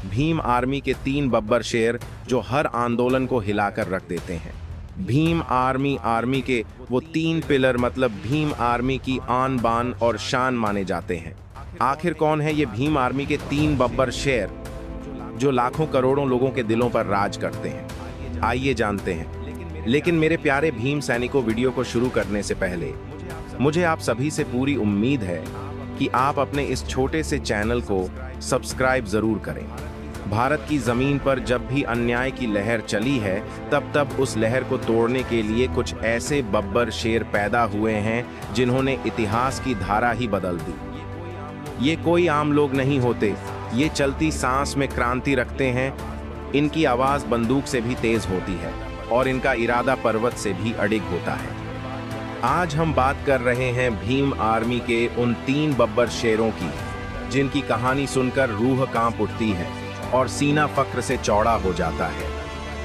Bhim army के 3 बब्बर शेर जो हर आंदोलन को हिलाकर रख देते हैं। भीम आर्मी के वो 3 पिलर मतलब भीम आर्मी की आन बान और शान माने जाते हैं। आखिर कौन है ये भीम आर्मी के 3 बब्बर शेर जो लाखों करोड़ों लोगों के दिलों पर राज करते हैं? आइए जानते हैं। लेकिन मेरे प्यारे भीम सैनिकों, वीडियो को शुरू करने से पहले मुझे आप सभी से पूरी उम्मीद है कि आप अपने इस छोटे से चैनल को सब्सक्राइब जरूर करें। भारत की जमीन पर जब भी अन्याय की लहर चली है तब उस लहर को तोड़ने के लिए कुछ ऐसे बब्बर शेर पैदा हुए हैं जिन्होंने इतिहास की धारा ही बदल दी। ये कोई आम लोग नहीं होते, ये चलती सांस में क्रांति रखते हैं। इनकी आवाज बंदूक से भी तेज होती है और इनका इरादा पर्वत से भी अडिग होता है। आज हम बात कर रहे हैं भीम आर्मी के उन 3 बब्बर शेरों की जिनकी कहानी सुनकर रूह कांप उठती है और सीना फक्र से चौड़ा हो जाता है।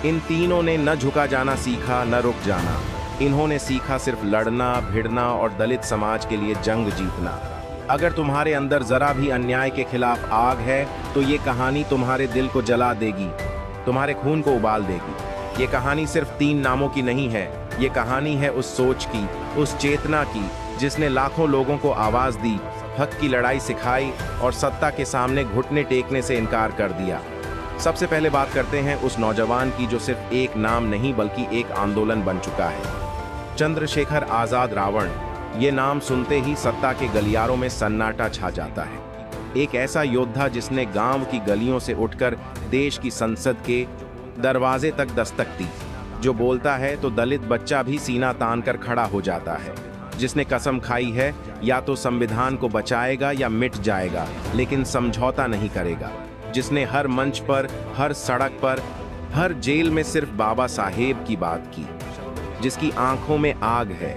इन तीनों ने न झुका जाना सीखा, न रुक जाना। इन्होंने सीखा सिर्फ लड़ना, भिड़ना और दलित समाज के लिए जंग जीतना। अगर तुम्हारे अंदर जरा भी अन्याय के खिलाफ आग है तो ये कहानी तुम्हारे दिल को जला देगी, तुम्हारे खून को उबाल देगी। ये कहानी सिर्फ 3 नामों की नहीं है, ये कहानी है उस सोच की, उस चेतना की जिसने लाखों लोगों को आवाज दी, हक की लड़ाई सिखाई और सत्ता के सामने घुटने टेकने से इनकार कर दिया। सबसे पहले बात करते हैं उस नौजवान की जो सिर्फ एक नाम नहीं बल्कि एक आंदोलन बन चुका है। चंद्रशेखर आजाद रावण। ये नाम सुनते ही सत्ता के गलियारों में सन्नाटा छा जाता है। एक ऐसा योद्धा जिसने गांव की गलियों से उठकर देश की संसद के दरवाजे तक दस्तक दी। जो बोलता है तो दलित बच्चा भी सीना तान कर खड़ा हो जाता है। जिसने कसम खाई है या तो संविधान को बचाएगा या मिट जाएगा, लेकिन समझौता नहीं करेगा। जिसने हर मंच पर, हर सड़क पर, हर जेल में सिर्फ बाबा साहेब की बात की। जिसकी आंखों में आग है,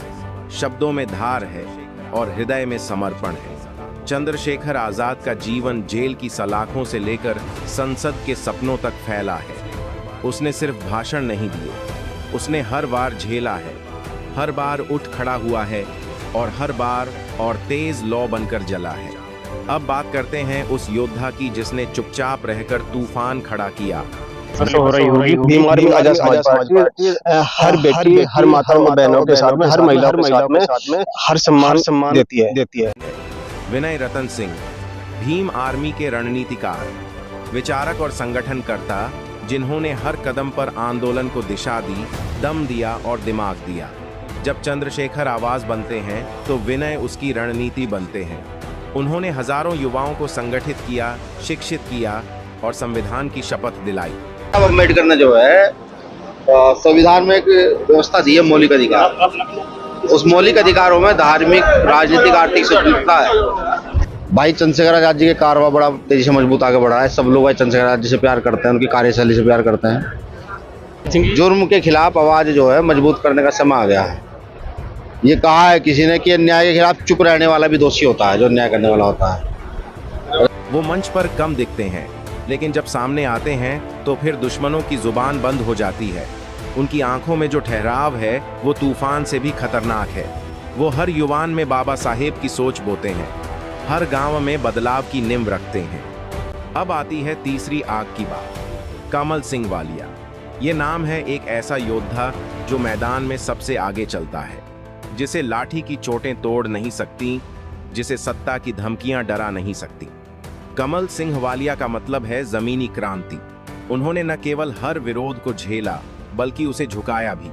शब्दों में धार है और हृदय में समर्पण है। चंद्रशेखर आजाद का जीवन जेल की सलाखों से लेकर संसद के सपनों तक फैला है। उसने सिर्फ भाषण नहीं दिए, उसने हर बार झेला है, हर बार उठ खड़ा हुआ है और हर बार और तेज लौ बनकर जला है। अब बात करते हैं उस योद्धा की जिसने चुपचाप रहकर तूफान खड़ा किया। हो रही होगी भीम आर्मी आजाद समाज पार्टी हर बेटी, हर माता और बहनों के साथ में, हर महिला के साथ में हर सम्मान देती है। विनय रतन सिंह। भीम आर्मी के रणनीतिकार, विचारक और संगठनकर्ता जिन्होंने हर कदम पर आंदोलन को दिशा दी, दम दिया और दिमाग दिया। जब चंद्रशेखर आवाज बनते हैं तो विनय उसकी रणनीति बनते हैं। उन्होंने हजारों युवाओं को संगठित किया, शिक्षित किया और संविधान की शपथ दिलाई। अब अम्बेडकर ने जो है संविधान में एक व्यवस्था दी है, मौलिक अधिकार। उस मौलिक अधिकारों में धार्मिक, राजनीतिक, आर्थिक स्वतंत्रता है। भाई चंद्रशेखर आजाद जी के कारवा बड़ा तेजी से मजबूत आगे बढ़ा है। सब लोग भाई चंद्रशेखर आजाद जी से प्यार करते हैं, उनकी कार्यशैली से प्यार करते हैं। जुर्म के खिलाफ आवाज जो है मजबूत करने का समय आ गया है। ये कहा है किसी ने कि अन्याय के खिलाफ चुप रहने वाला भी दोषी होता है जो अन्याय करने वाला होता है। वो मंच पर कम दिखते हैं, लेकिन जब सामने आते हैं तो फिर दुश्मनों की जुबान बंद हो जाती है। उनकी आंखों में जो ठहराव है वो तूफान से भी खतरनाक है। वो हर युवान में बाबा साहेब की सोच बोते हैं, हर गांव में बदलाव की नींव रखते हैं। अब आती है तीसरी आग की बात, कमल सिंह वालिया। ये नाम है एक ऐसा योद्धा जो मैदान में सबसे आगे चलता है, जिसे लाठी की चोटें तोड़ नहीं सकती, जिसे सत्ता की धमकियां डरा नहीं सकती। कमल सिंह वालिया का मतलब है जमीनी क्रांति। उन्होंने न केवल हर विरोध को झेला बल्कि उसे झुकाया भी।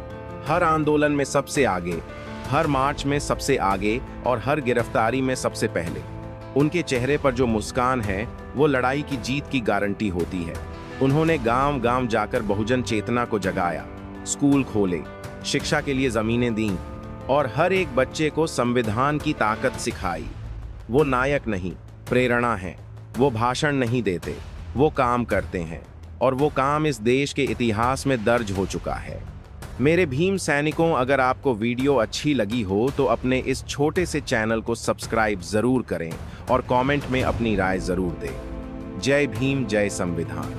हर आंदोलन में सबसे आगे, हर मार्च में सबसे आगे और हर गिरफ्तारी में सबसे पहले। उनके चेहरे पर जो मुस्कान है वो लड़ाई की जीत की गारंटी होती है। उन्होंने गांव गांव जाकर बहुजन चेतना को जगाया, स्कूल खोले, शिक्षा के लिए जमीनें दी और हर एक बच्चे को संविधान की ताकत सिखाई। वो नायक नहीं, प्रेरणा है। वो भाषण नहीं देते, वो काम करते हैं और वो काम इस देश के इतिहास में दर्ज हो चुका है। मेरे भीम सैनिकों, अगर आपको वीडियो अच्छी लगी हो तो अपने इस छोटे से चैनल को सब्सक्राइब जरूर करें और कमेंट में अपनी राय जरूर दें। जय भीम, जय संविधान।